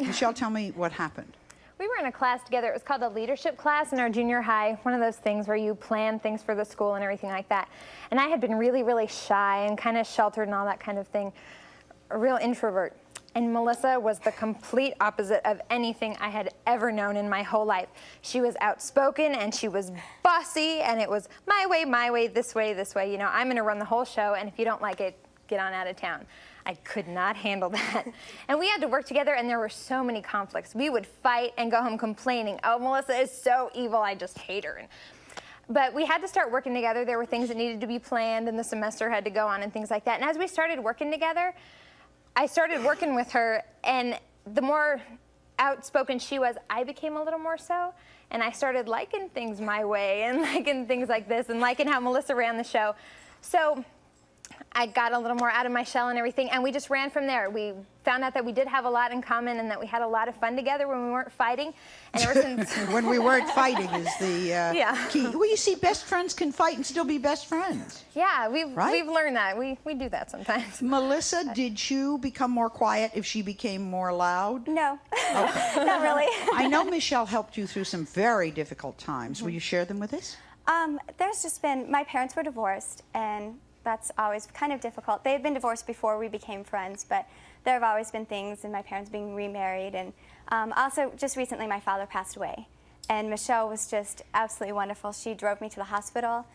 Michelle, tell me what happened. We were in a class together. It was called a leadership class in our junior high, one of those things where you plan things for the school and everything like that. And I had been really, really shy and kind of sheltered and all that kind of thing, a real introvert. And Melissa was the complete opposite of anything I had ever known in my whole life. She was outspoken and she was bossy, and it was my way, this way, you know, I'm gonna run the whole show, and if you don't like it, get on out of town. I could not handle that. And we had to work together, and there were so many conflicts. We would fight and go home complaining, oh, Melissa is so evil, I just hate her. But we had to start working together. There were things that needed to be planned, and the semester had to go on and things like that. And as we started working together, I started working with her, and the more outspoken she was, I became a little more so. And I started liking things my way and liking things like this and liking how Melissa ran the show. So I got a little more out of my shell and everything, and we just ran from there. We found out that we did have a lot in common and that we had a lot of fun together when we weren't fighting. And ever since when we weren't fighting is the key. Well, you see, best friends can fight and still be best friends. Yeah, we've learned that. We do that sometimes. Melissa, did you become more quiet if she became more loud? No, okay. Not really. I know Michelle helped you through some very difficult times. Will you share them with us? There's just been, my parents were divorced, and that's always kind of difficult. They had been divorced before we became friends, but there have always been things, and my parents being remarried, and also just recently my father passed away. And Michelle was just absolutely wonderful. She drove me to the hospital,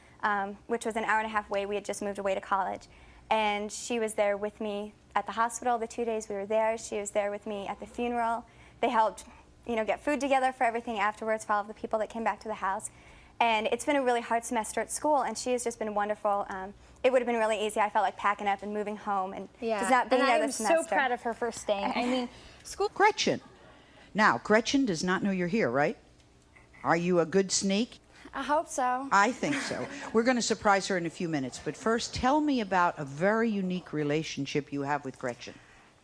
which was an hour-and-a-half away. We had just moved away to college. And she was there with me at the hospital the 2 days we were there. She was there with me at the funeral. They helped, you know, get food together for everything afterwards for all of the people that came back to the house. And it's been a really hard semester at school, and she has just been wonderful. It would have been really easy, I felt like, packing up and moving home and just not being there this semester. I'm so proud of her for staying. I mean, school... Gretchen. Now, Gretchen does not know you're here, right? Are you a good sneak? I hope so. I think so. We're going to surprise her in a few minutes, but first, tell me about a very unique relationship you have with Gretchen.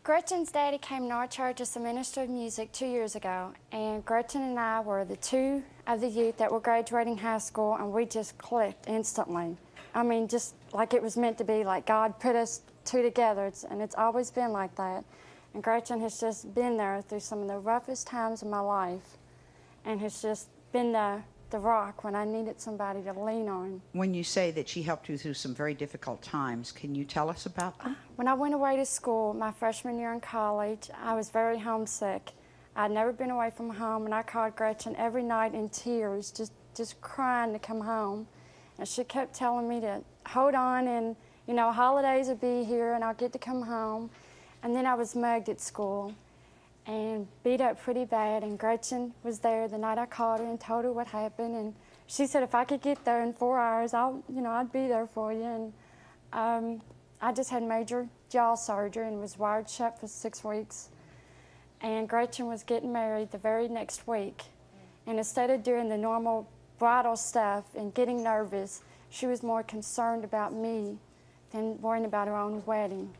Gretchen's daddy came to our church as the minister of music 2 years ago, and Gretchen and I were the two of the youth that were graduating high school, and we just clicked instantly. I mean, just like it was meant to be, like God put us two together, and it's always been like that. And Gretchen has just been there through some of the roughest times of my life, and has just been the rock when I needed somebody to lean on. When you say that she helped you through some very difficult times, can you tell us about them? When I went away to school, my freshman year in college, I was very homesick. I'd never been away from home, and I called Gretchen every night in tears, just crying to come home. And she kept telling me to hold on, and, you know, holidays will be here, and I'll get to come home. And then I was mugged at school and beat up pretty bad, and Gretchen was there the night I called her and told her what happened, and she said if I could get there in 4 hours, I'd be there for you. And I just had major jaw surgery and was wired shut for 6 weeks. And Gretchen was getting married the very next week, and instead of doing the normal bridal stuff and getting nervous, she was more concerned about me than worrying about her own wedding.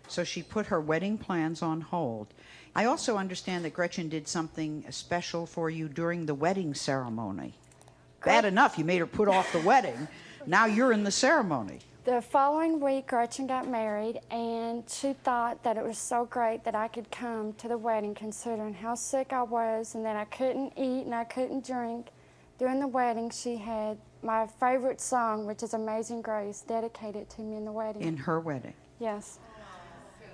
So she put her wedding plans on hold. I also understand that Gretchen did something special for you during the wedding ceremony. Bad enough you made her put off the wedding. Now you're in the ceremony. The following week, Gretchen got married, and she thought that it was so great that I could come to the wedding, considering how sick I was and that I couldn't eat and I couldn't drink. During the wedding, she had my favorite song, which is Amazing Grace, dedicated to me in the wedding. In her wedding? Yes.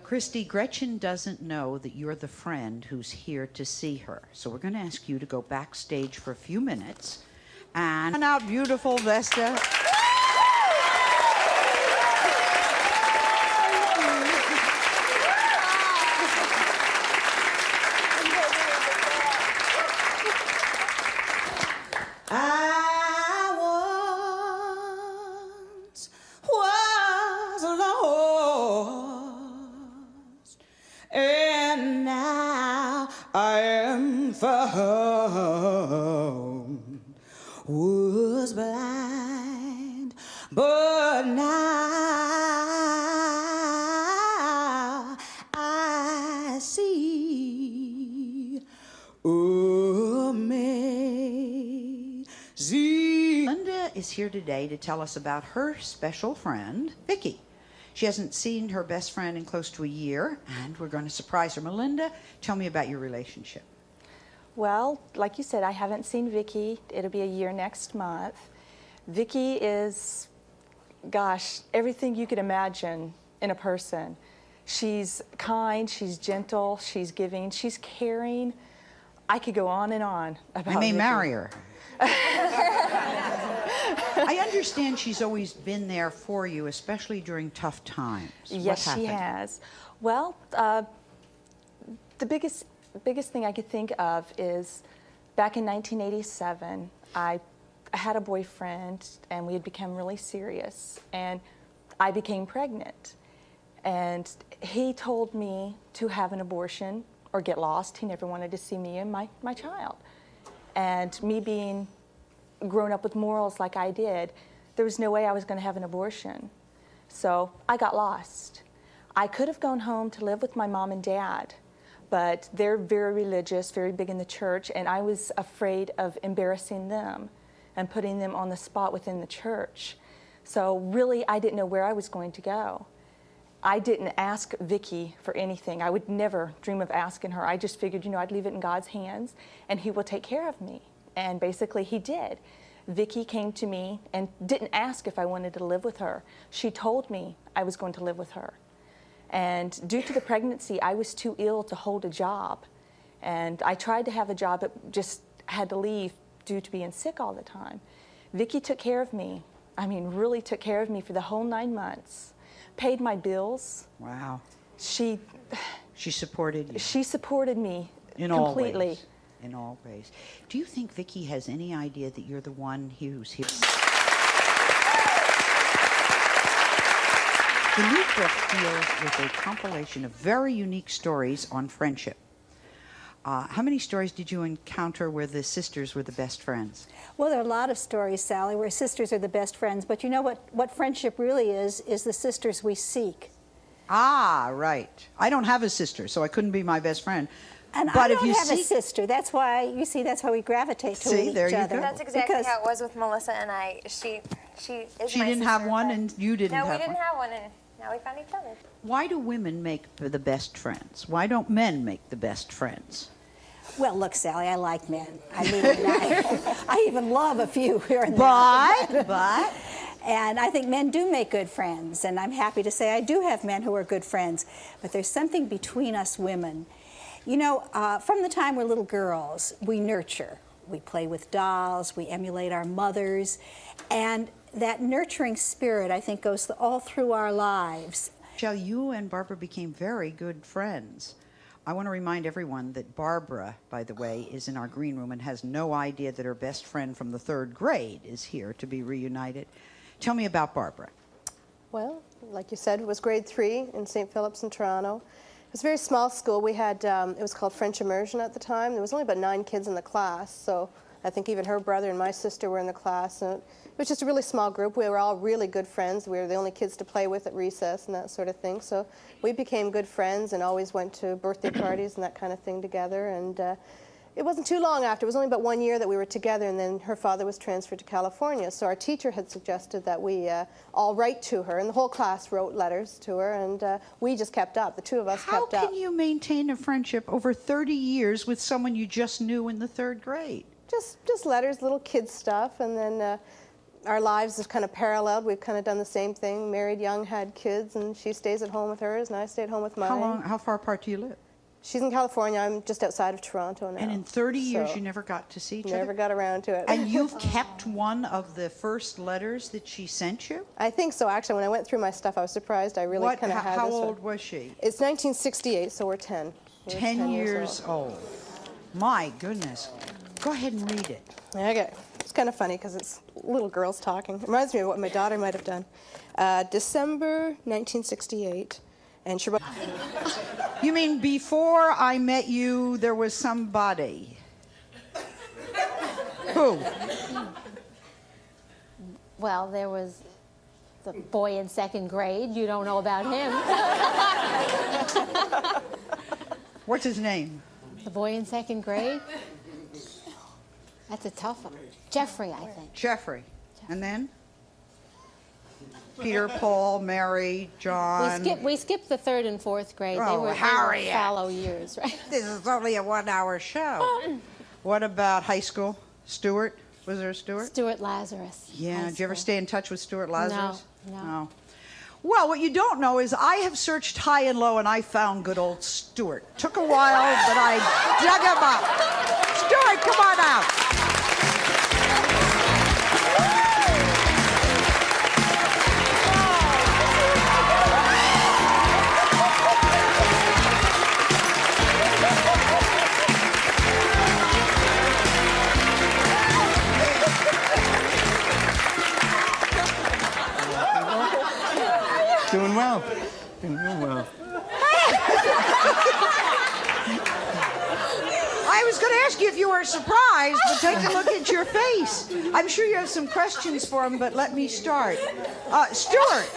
Christy, Gretchen doesn't know that you're the friend who's here to see her. So we're going to ask you to go backstage for a few minutes and out beautiful Vesta. Was blind, but now I see amazing. Linda is here today to tell us about her special friend, Vicki. She hasn't seen her best friend in close to a year, and we're going to surprise her. Melinda, tell me about your relationship. Well, like you said, I haven't seen Vicki. It'll be a year next month. Vicki is, gosh, everything you could imagine in a person. She's kind, she's gentle, she's giving, she's caring. I could go on and on about I may Vicki. marry her. I understand she's always been there for you, especially during tough times. Yes, What she happened? has. Well, the biggest thing I could think of is back in 1987, I had a boyfriend and we had become really serious, and I became pregnant. And he told me to have an abortion or get lost. He never wanted to see me and my child. And me being grown up with morals like I did, there was no way I was going to have an abortion. So I got lost. I could have gone home to live with my mom and dad, but they're very religious, very big in the church, and I was afraid of embarrassing them and putting them on the spot within the church. So really, I didn't know where I was going to go. I didn't ask Vicki for anything. I would never dream of asking her. I just figured, I'd leave it in God's hands and he will take care of me. And basically he did. Vicki came to me and didn't ask if I wanted to live with her. She told me I was going to live with her. And due to the pregnancy, I was too ill to hold a job. And I tried to have a job, but just had to leave due to being sick all the time. Vicki took care of me. I mean, really took care of me for the whole 9 months. Paid my bills. Wow. She supported you. She supported me in completely. All ways. In all ways. Do you think Vicki has any idea that you're the one who's here? The new book deals with a compilation of very unique stories on friendship. How many stories did you encounter where the sisters were the best friends? Well, there are a lot of stories, Sally, where sisters are the best friends. But you know what friendship really is the sisters we seek. Ah, right. I don't have a sister, so I couldn't be my best friend. And but I if don't you have a seek... sister. That's why, you see, that's why we gravitate to See, each there you other. go. That's exactly Because how it was with Melissa and I. She is She my didn't sister, have one but- and you didn't have No, one. we didn't have one, and now we found each other. Why do women make the best friends? Why don't men make the best friends? Well, look, Sally, I like men. I mean, I even love a few here and there. But... And I think men do make good friends, and I'm happy to say I do have men who are good friends. But there's something between us women. From the time we're little girls, we nurture. We play with dolls, we emulate our mothers, and that nurturing spirit, I think, goes all through our lives. Michelle, you and Barbara became very good friends. I want to remind everyone that Barbara, by the way, is in our green room and has no idea that her best friend from the 3rd grade is here to be reunited. Tell me about Barbara. Well, like you said, it was grade 3 in St. Philip's in Toronto. It was a very small school. We had, it was called French Immersion at the time. There was only about 9 kids in the class, so I think even her brother and my sister were in the class. And it was just a really small group. We were all really good friends. We were the only kids to play with at recess and that sort of thing. So we became good friends and always went to birthday parties and that kind of thing together. And it wasn't too long after. It was only about 1 year that we were together, and then her father was transferred to California. So our teacher had suggested that we all write to her, and the whole class wrote letters to her, and we just kept up. The two of us kept up. How can you maintain a friendship over 30 years with someone you just knew in the 3rd grade? Just letters, little kid stuff, and then our lives is kind of paralleled. We've kind of done the same thing, married young, had kids, and she stays at home with hers, and I stayed home with mine. How far apart do you live? She's in California. I'm just outside of Toronto now. And in 30 years, you never got to see each other? Never got around to it. And you've kept one of the first letters that she sent you? I think so, actually. When I went through my stuff, I was surprised I really kind of had this How one. old was she? It's 1968, so we're 10. We're 10 years old. My goodness. Go ahead and read it. Okay. It's kind of funny because it's little girls talking. It reminds me of what my daughter might have done. December 1968. And she wrote... You mean before I met you, there was somebody? Who? Well, there was the boy in 2nd grade. You don't know about him. What's his name? The boy in 2nd grade? That's a tough one. Jeffrey, I think. Jeffrey. And then? Peter, Paul, Mary, John. We skipped the 3rd and 4th grade. Oh, They were Harriet. fallow years, right? This is only a 1-hour show. What about high school? Stuart? Was there a Stuart? Stuart Lazarus. Yeah. High Did you ever school. stay in touch with Stuart Lazarus? No. No. Well, what you don't know is I have searched high and low and I found good old Stuart. Took a while, but I dug him up. Stuart, come on out. Doing well. Doing real well. I was going to ask you if you were surprised, but take a look at your face. I'm sure you have some questions for him, but let me start. Stuart,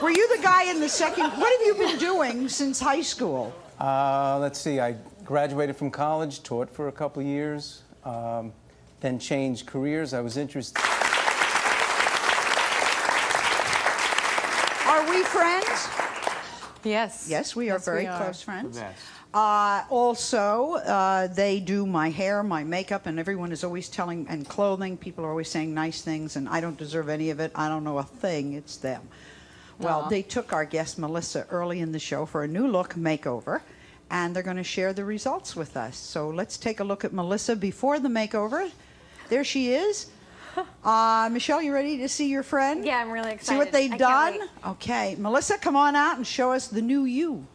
were you the guy in the second? What have you been doing since high school? Let's see. I graduated from college, taught for a couple of years, then changed careers. I was interested. Are we friends? Yes. Yes, we are Yes, very we are. close friends. The best. Also, they do my hair, my makeup, and everyone is always telling, and clothing. People are always saying nice things, and I don't deserve any of it. I don't know a thing. It's them. Well, Aw. they took our guest, Melissa, early in the show for a new look makeover, and they're going to share the results with us. So let's take a look at Melissa before the makeover. There she is. Michelle, you ready to see your friend? Yeah, I'm really excited. See what they've I can't done? wait. Okay. Melissa, come on out and show us the new you.